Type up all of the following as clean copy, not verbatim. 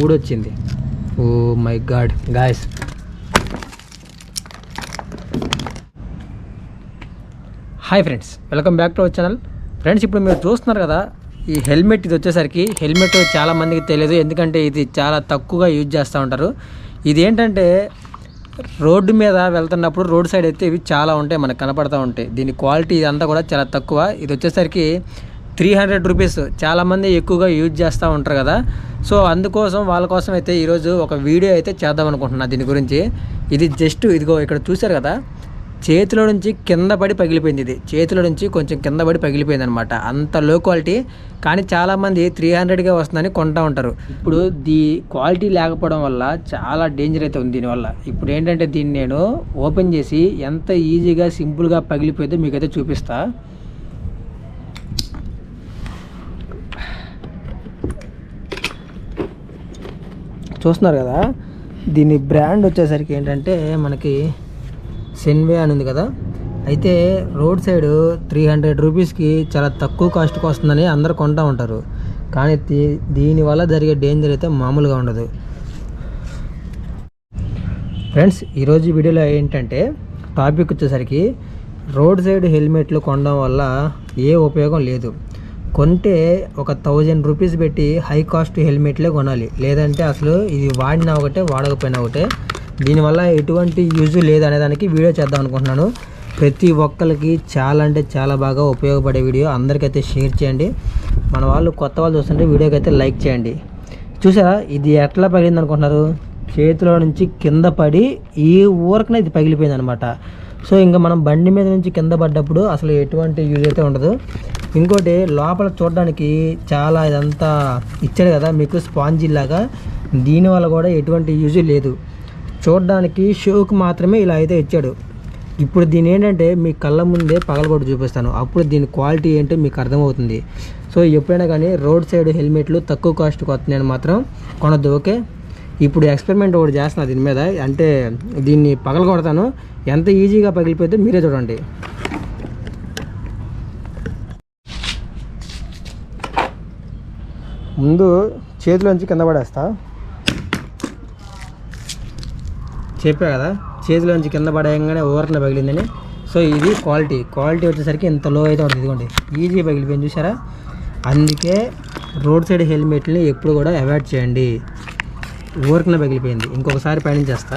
ఊడొచ్చింది. Oh my god guys, hi friends, welcome back to our channel. Friends, ఇప్పుడు మీరు చూస్తున్నారు కదా ఈ హెల్మెట్. ఇది వచ్చేసరికి హెల్మెట్ చాలామందికి తెలియదు, ఎందుకంటే ఇది చాలా తక్కువగా యూజ్ చేస్తూ ఉంటారు. ఇది ఏంటంటే రోడ్డు మీద వెళ్తున్నప్పుడు రోడ్ సైడ్ అయితే ఇవి చాలా ఉంటాయి, మనకు కనపడుతూ ఉంటాయి. దీని క్వాలిటీ ఇదంతా కూడా చాలా తక్కువ. ఇది వచ్చేసరికి 300 రూపీస్. చాలామంది ఎక్కువగా యూజ్ చేస్తూ ఉంటారు కదా, సో అందుకోసం వాళ్ళ కోసం అయితే ఈరోజు ఒక వీడియో అయితే చేద్దాం అనుకుంటున్నా దీని గురించి. ఇది జస్ట్ ఇదిగో ఇక్కడ చూశారు కదా, చేతిలో నుంచి కింద పడి పగిలిపోయింది. ఇది చేతిలో నుంచి కొంచెం కింద పడి పగిలిపోయింది అనమాట. అంత లో క్వాలిటీ, కానీ చాలామంది 300గా వస్తుందని కొంటూ ఉంటారు. ఇప్పుడు క్వాలిటీ లేకపోవడం వల్ల చాలా డేంజర్ అయితే ఉంది దీనివల్ల. ఇప్పుడు ఏంటంటే దీన్ని నేను ఓపెన్ చేసి ఎంత ఈజీగా సింపుల్గా పగిలిపోయిందో మీకైతే చూపిస్తా. చూస్తున్నారు కదా, దీని బ్రాండ్ వచ్చేసరికి ఏంటంటే మనకి సెన్వే అని ఉంది కదా. అయితే రోడ్ సైడ్ 300 రూపీస్కి చాలా తక్కువ కాస్ట్కి వస్తుందని అందరు కొంటూ ఉంటారు, కానీ దీనివల్ల జరిగే డేంజర్ అయితే మామూలుగా ఉండదు. ఫ్రెండ్స్, ఈరోజు వీడియోలో ఏంటంటే టాపిక్ వచ్చేసరికి రోడ్ సైడ్ హెల్మెట్లు కొనడం వల్ల ఏ ఉపయోగం లేదు. కొంటే ఒక 1000 రూపీస్ పెట్టి హై కాస్ట్ హెల్మెట్లే కొనాలి, లేదంటే అసలు ఇది వాడినా ఒకటే వాడకపోయినా ఒకటే. దీనివల్ల ఎటువంటి యూజ్ లేదు అనేదానికి వీడియో చేద్దాం అనుకుంటున్నాను. ప్రతి ఒక్కరికి చాలా అంటే చాలా బాగా ఉపయోగపడే వీడియో, అందరికైతే షేర్ చేయండి. మన వాళ్ళు కొత్త వాళ్ళు చూస్తుంటే వీడియోకి అయితే లైక్ చేయండి. చూసారా ఇది ఎట్లా పగిలింది అనుకుంటున్నారు? చేతిలో నుంచి కింద పడి ఈ ఊరకనే ఇది పగిలిపోయింది అనమాట. సో ఇంకా మనం బండి మీద నుంచి కింద పడ్డప్పుడు అసలు ఎటువంటి యూజ్ అయితే ఉండదు. ఇంకోటి, లోపల చూడడానికి చాలా ఇదంతా ఇచ్చాడు కదా మీకు స్పాంజీ లాగా, దీనివల్ల కూడా ఎటువంటి యూజ్ లేదు. చూడడానికి షోకి మాత్రమే ఇలా అయితే ఇచ్చాడు. ఇప్పుడు దీని ఏంటంటే మీ కళ్ళ ముందే పగలగొట్టి చూపిస్తాను, అప్పుడు దీని క్వాలిటీ ఏంటో మీకు అర్థమవుతుంది. సో ఎప్పుడైనా కానీ రోడ్ సైడ్ హెల్మెట్లు తక్కువ కాస్ట్కి వస్తున్నాయని మాత్రం కొనొద్దు, ఓకే? ఇప్పుడు ఎక్స్పెరిమెంట్ ఒకటి చేస్తున్నా దీని మీద, అంటే దీన్ని పగలగొడతాను, ఎంత ఈజీగా పగిలిపోతే మీరే చూడండి. ముందు చేతిలోంచి కింద పడేస్తా. చెప్పా కదా చేతిలోంచి కింద పడేయంగానే ఓవర్న పగిలిందని. సో ఇది క్వాలిటీ వచ్చేసరికి ఇంత లో అయితే ఉంటుంది. ఇదిగోండి ఈజీ పగిలిపోయింది, చూసారా? అందుకే రోడ్ సైడ్ హెల్మెట్ని ఎప్పుడు కూడా అవాయిడ్ చేయండి. ఓవర్న పగిలిపోయింది. ఇంకొకసారి పయనించేస్తా.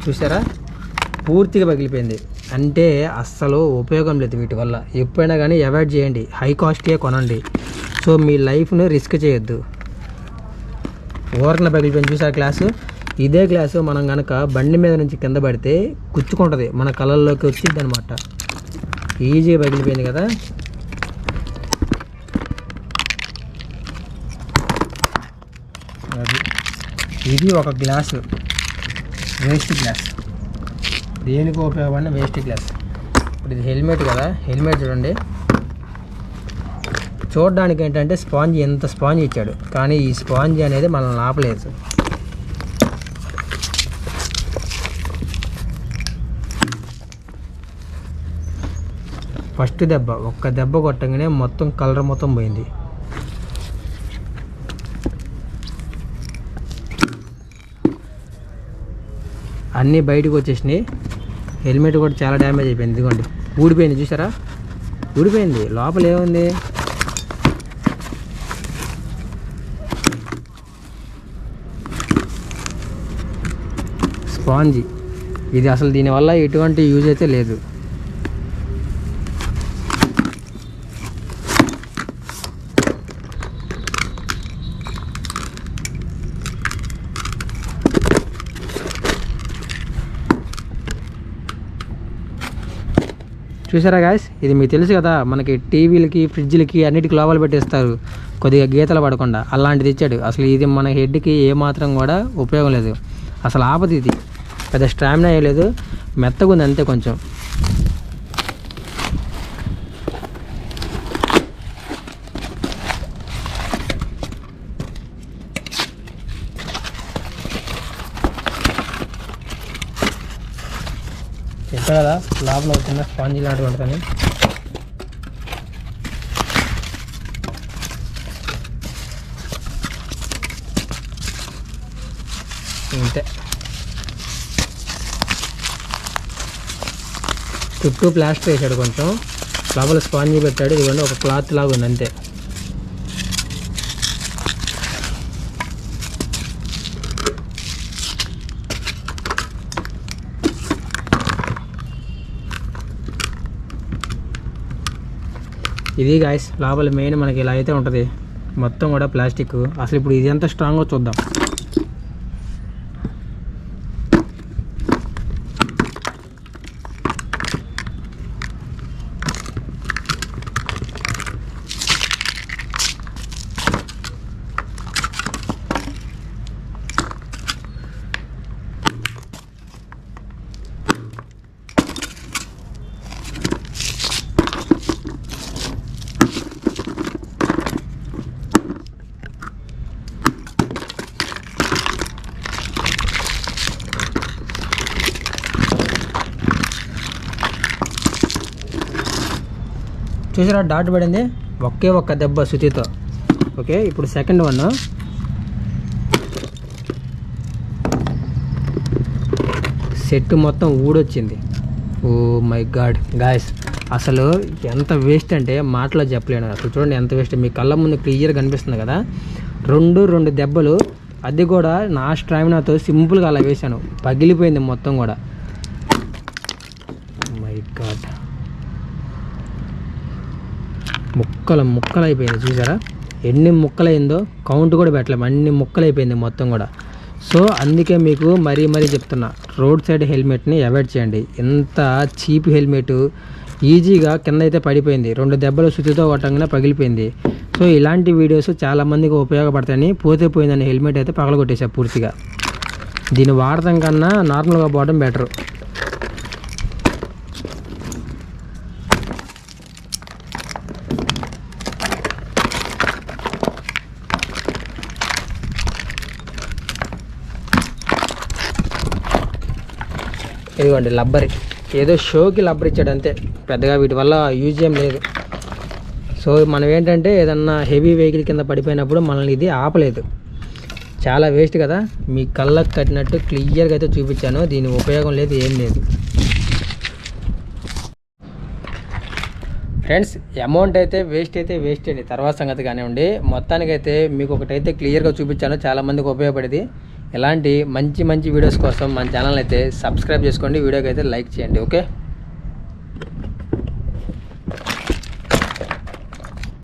చూసారా, పూర్తిగా పగిలిపోయింది. అంటే అస్సలు ఉపయోగం లేదు వీటి వల్ల. ఎప్పుడైనా కానీ అవాయిడ్ చేయండి, హై కాస్ట్గా కొనండి. సో మీ లైఫ్ను రిస్క్ చేయొద్దు. ఓవర్న పగిలిపోయింది, చూసారా గ్లాసు? ఇదే గ్లాసు మనం కనుక బండి మీద నుంచి కింద పడితే కుచ్చుకుంటుంది, మన కళ్ళల్లోకి వచ్చింది అనమాట. ఈజీగా పగిలిపోయింది కదా. అది ఇది ఒక గ్లాసు, వేస్ట్ గ్లాస్, దేనికి ఉపయోగపడిన వేస్ట్ గ్లాస్. ఇప్పుడు ఇది హెల్మెట్ కదా, హెల్మెట్ చూడండి. చూడడానికి ఏంటంటే స్పాంజ్, ఎంత స్పాంజ్ ఇచ్చాడు, కానీ ఈ స్పాంజ్ అనేది మనల్ని ఆపలేదు. ఫస్ట్ దెబ్బ, ఒక్క దెబ్బ కొట్టగానే మొత్తం కలర్ మొత్తం పోయింది. అన్నీ బయటకు వచ్చేసినాయి. హెల్మెట్ కూడా చాలా డ్యామేజ్ అయిపోయింది. ఇదిగోండి ఊడిపోయింది, చూసారా? ఊడిపోయింది. లోపల ఏముంది? స్పాంజీ. ఇది అసలు దీనివల్ల ఎటువంటి యూజ్ అయితే లేదు. చూసారా గాయస్, ఇది మీకు తెలుసు కదా, మనకి టీవీలకి ఫ్రిడ్జ్లకి అన్నిటికీ లోపల పెట్టేస్తారు కొద్దిగా గీతలు పడకుండా. అలాంటిది ఇచ్చాడు. అసలు ఇది మన హెడ్కి ఏమాత్రం కూడా ఉపయోగం లేదు, అసలు ఆపదు. ఇది పెద్ద స్టామినా వేయలేదు, మెత్తగా ఉంది అంతే కొంచెం. చెప్పా కదా లోపల ఒక చిన్న స్పాంజీ లాంటి ఉంటుంది. అంతే, చుట్టూ ప్లాస్టర్ వేసాడు, కొంచెం లోపల స్పాంజీ పెట్టాడు. ఇదిగోండి ఒక క్లాత్ లాగా ఉంది అంతే. ఇది గాయస్ లోపల మెయిన్ మనకి ఇలా అయితే ఉంటుంది, మొత్తం కూడా ప్లాస్టిక్. అసలు ఇప్పుడు ఇది ఎంత స్ట్రాంగో చూద్దాం. చూసారా డాట్ పడింది, ఒకే ఒక్క దెబ్బ సుతితో. ఓకే, ఇప్పుడు సెకండ్ వన్. సెట్ మొత్తం ఊడొచ్చింది. ఓ మై గాడ్ గాయస్, అసలు ఎంత వేస్ట్ అంటే మాటలో చెప్పలేను. అసలు చూడండి ఎంత వేస్ట్, మీ కళ్ళ ముందు క్లియర్గా కనిపిస్తుంది కదా. రెండు దెబ్బలు, అది కూడా నా స్ట్రామినాతో సింపుల్గా అలా వేశాను, పగిలిపోయింది మొత్తం కూడా. మై గాడ్, ముక్కలు అయిపోయింది. చూసారా ఎన్ని ముక్కలైందో, కౌంట్ కూడా పెట్టలేము, అన్ని ముక్కలు అయిపోయింది మొత్తం కూడా. సో అందుకే మీకు మరీ చెప్తున్నా, రోడ్ సైడ్ హెల్మెట్ని అవాయిడ్ చేయండి. ఎంత చీప్ హెల్మెట్, ఈజీగా కింద అయితే పడిపోయింది, 2 దెబ్బలు సుతితో కొట్టంగానే పగిలిపోయింది. సో ఇలాంటి వీడియోస్ చాలామందికి ఉపయోగపడతాయని పోతే పోయిందని హెల్మెట్ అయితే పగలగొట్టేసా పూర్తిగా. దీన్ని వాడటం కన్నా నార్మల్గా పోవడం బెటరు. ఇదిగోండి లబ్బరి, ఏదో షోకి లబ్బర్ ఇచ్చాడు అంతే, పెద్దగా వీటి వల్ల యూజ్ ఏం లేదు. సో మనం ఏంటంటే ఏదన్నా హెవీ వెహికల్ కింద పడిపోయినప్పుడు మనల్ని ఇది ఆపలేదు. చాలా వేస్ట్ కదా, మీ కళ్ళకు కట్టినట్టు క్లియర్గా అయితే చూపించాను. దీని ఉపయోగం లేదు, ఏం లేదు. ఫ్రెండ్స్ అమౌంట్ అయితే వేస్ట్ అండి, తర్వాత సంగతి కానివ్వండి. మొత్తానికైతే మీకు ఒకటైతే క్లియర్గా చూపించాను, చాలామందికి ఉపయోగపడేది. ఇలాంటి మంచి వీడియోస్ కోసం మన ఛానల్ అయితే సబ్స్క్రైబ్ చేసుకోండి, వీడియోకి అయితే లైక్ చేయండి. ఓకే.